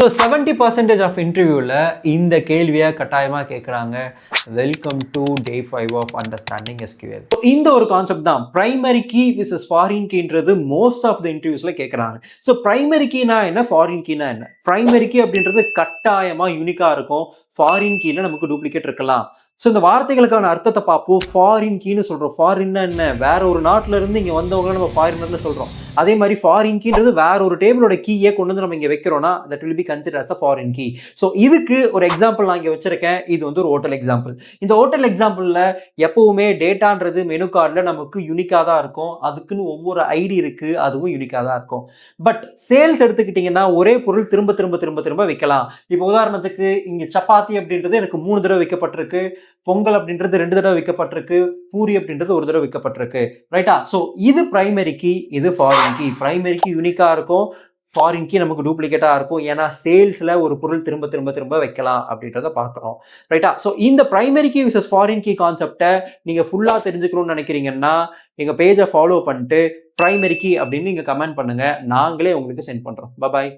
So 70% of இன்டர்வியூவில் இந்த கேள்வியை கட்டாயமாக கேட்குறாங்க. Welcome to day 5 of understanding SQL. இந்த ஒரு கான்செப்ட் தான் பிரைமரி கீ விசஸ் ஃபாரின் கீன்றது மோஸ்ட் ஆஃப் த இன்டர்வியூஸில் கேட்குறாங்க. ஸோ பிரைமரி கீனா என்ன, ஃபாரின் கீனா என்ன? பிரைமரி கீ அப்படின்றது கட்டாயமாக யூனிக்காக இருக்கும். ஃபாரின் கீல நமக்கு டூப்ளிகேட் இருக்கலாம். ஸோ இந்த வார்த்தைகளுக்கான அர்த்தத்தை பார்ப்போம். ஃபாரின் கீன்னு சொல்கிறோம். ஃபாரின்னா என்ன? வேற ஒரு நாட்டில் இருந்து இங்கே வந்தவங்க நம்ம ஃபாரினர்னு சொல்கிறோம். அதே மாதிரி ஃபாரின் கீன்றது வேற ஒரு டேபிளோட கீயை கொண்டு வந்து நம்ம இங்கே வைக்கிறோம்னா that will be consider as a foreign key. So இதுக்கு ஒரு எக்ஸாம்பிள் நான் இங்கே வச்சிருக்கேன். இது வந்து ஒரு ஹோட்டல் எக்ஸாம்பிள். இந்த ஹோட்டல் எக்ஸாம்பிளில் எப்பவுமே டேட்டான்றது மெனு கார்டில் நமக்கு யூனிக்காக தான் இருக்கும். அதுக்குன்னு ஒவ்வொரு ஐடி இருக்குது, அதுவும் யூனிக்காக தான் இருக்கும். பட் சேல்ஸ் எடுத்துக்கிட்டிங்கன்னா ஒரே பொருள் திரும்ப திரும்ப திரும்ப திரும்ப விற்கலாம். இப்போ உதாரணத்துக்கு இங்கே சப்பாத்தி அப்படின்றது எனக்கு 3 தடவை விற்கப்பட்டிருக்கு, பொங்கல் அப்படின்றது 2 தடவை விற்கப்பட்டிருக்கு, பூரி அப்படின்றது 1 தடவை விற்கப்பட்டிருக்கு. ரைட்டா? ஸோ இது பிரைமரி கீ, இது ஃபாரின் கீ. பிரைமரி கீ யூனிக்காக இருக்கும், ஃபாரின் கீ நமக்கு டூப்ளிகேட்டாக இருக்கும். ஏன்னா சேல்ஸில் ஒரு பொருள் திரும்ப திரும்ப திரும்ப வைக்கலாம் அப்படின்றத பார்க்குறோம். ரைட்டா? ஸோ இந்த primary key versus foreign key கான்செப்டை நீங்கள் ஃபுல்லாக தெரிஞ்சுக்கணும்னு நினைக்கிறீங்கன்னா எங்கள் பேஜை ஃபாலோ பண்ணிட்டு பிரைமரி கீ அப்படின்னு நீங்கள் கமெண்ட் பண்ணுங்கள். நாங்களே உங்களுக்கு சென்ட் பண்ணுறோம். பாய்.